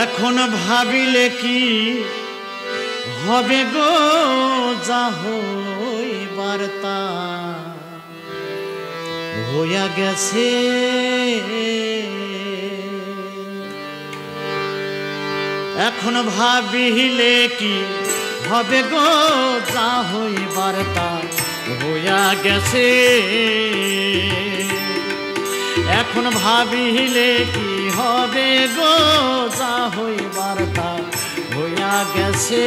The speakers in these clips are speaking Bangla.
এখন ভাবিলে কি হবে গো যা হইবার তা হইয়া গেছে। এখন ভাবিলে কি হবে গো যা হইবার তা হইয়া গেছে। এখন ভাবিলে কি হবে গো যা হইবার তা হইয়া গেছে।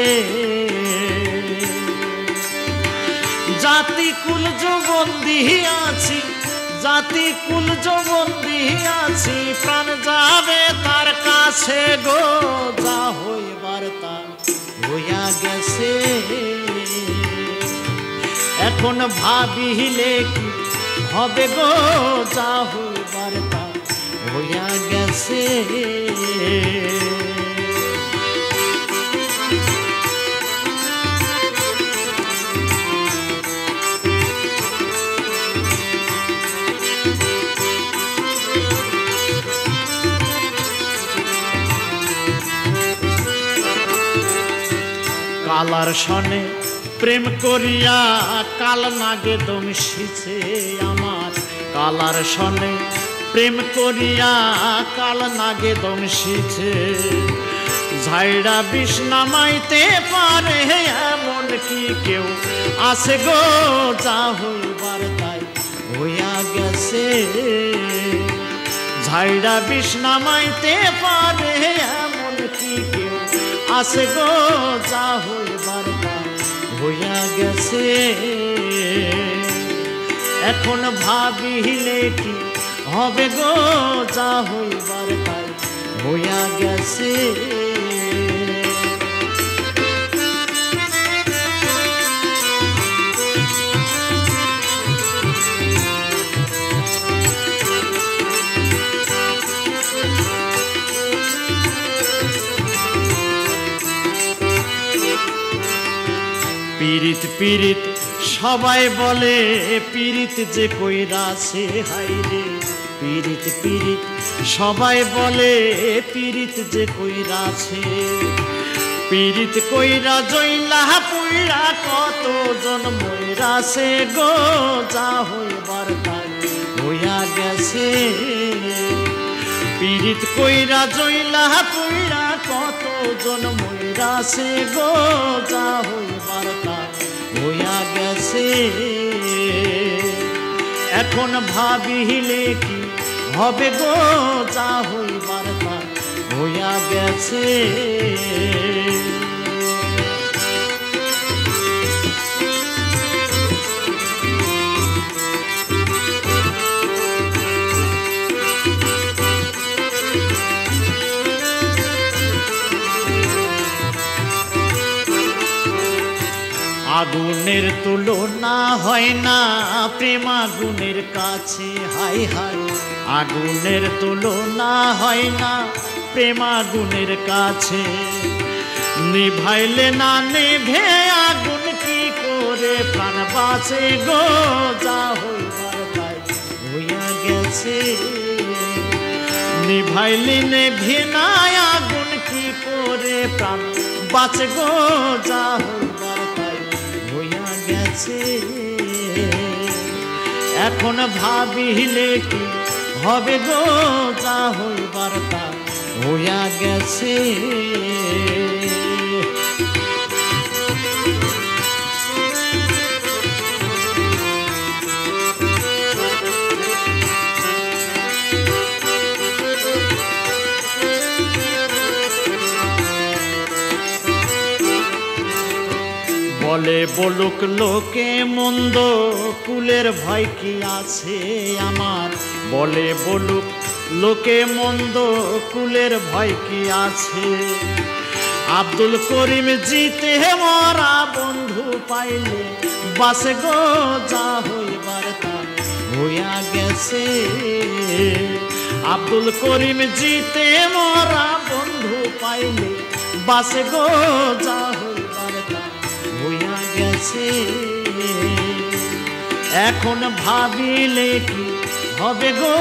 জাতি কুল যৌবন দিয়াছি, জাতি কুল যৌবন দিয়াছি, প্রাণ যাবে তার কাছে গো যা হইবার তা হইয়া গেছে। এখন ভাবিলে কি হবে গো যা হইবার তা হইয়া গেছে। কালার সনে প্রেম করিয়া কাল নাগে দংশিছে আমার। কালার সনে প্রেম করিয়া কাল নাগে দংশিছে। ঝাইড়া বিষ নামাইতে পারে এমন কি কেউ আছে গো যা হইবার তাই হইয়া গেছে। ঝাইড়া বিষ নামাইতে পারে এমন কি কেউ আছে গো যা হইবার তা হইয়া গেছে। এখন ভাবিলে কি হবে গো যা হইবার তাই হইয়া গেছে। পীড়িত পীড়িত সবাই বলে পীড়িত যে কইরাছে হাইরে। পীড়িত পীড়িত সবাই বলে পীড়িত যে কইরাছে। পীড়িত কইরা জইলা পুইরা কতজন মইরাছে গো যা হইবার তাই হইয়া গেছে। পীড়িত কইরা জইলা পুইরা কতজন মইরাছে গো যা হইবার তা হইয়া গেছে। এখন ভাবিলে কি হবে গো যা হইবার তা হইয়া গেছে। আগুনের তুলনা হয় না প্রেম আগুনের কাছে। হাই হাই আগুনের তুলনা হয় না প্রেম আগুনের কাছে। নিভাইলে না নেভে আগুন কি করে প্রাণ বাঁচে গো যা হইবার তাই হইয়া গেছে। নিভাইলে নেভে না আগুন কি করে প্রাণ বাঁচে গো যা হইবার তাই হইয়া গেছে। এখন ভাবিলে কি হবে গো যা হইবার তা হইয়া গেছে। বলে বলুক লোকে মন্দ কুলের ভয় কি আছে আমার। বলে বলুক লোকে মন্দ কুলের ভয় কি আছে। আব্দুল করিম জিতে মরা বন্ধু পাইলে বাসে গো যা হইবার তা হইয়া গেছে। আব্দুল করিম জিতে মরা বন্ধু পাইলে বাসে গো যা হইবার তা হইয়া গেছে। এখন ভাবিলে কি হবে গো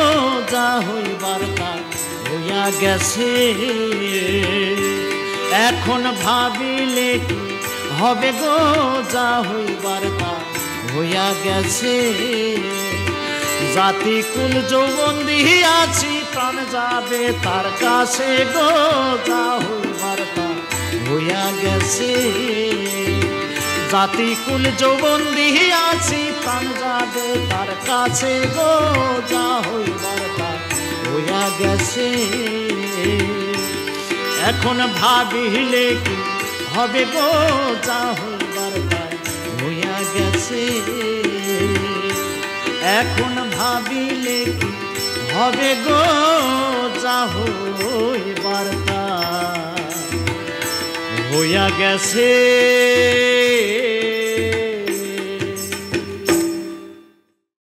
যা হইবার তা হইয়া গেছে। এখন ভাবিলে কি হবে গো, যা হইবার তা হইয়া গেছে। জাতি কুল যৌবন দিয়াছি, প্রাণ যাবে তার কাছে গো, যা হইবার তা হইয়া গেছে। জাতি কুল যৌবন দিয়াছি, প্রাণ যাবে তার কাছে গো, যা হইবার তা হইয়া গেছে। এখন ভাবিলে কি হবে গো, যা হইবার তা হইয়া গেছে। এখন ভাবিলে কি হবে গো, যা হইবার তা হইয়া গেছে।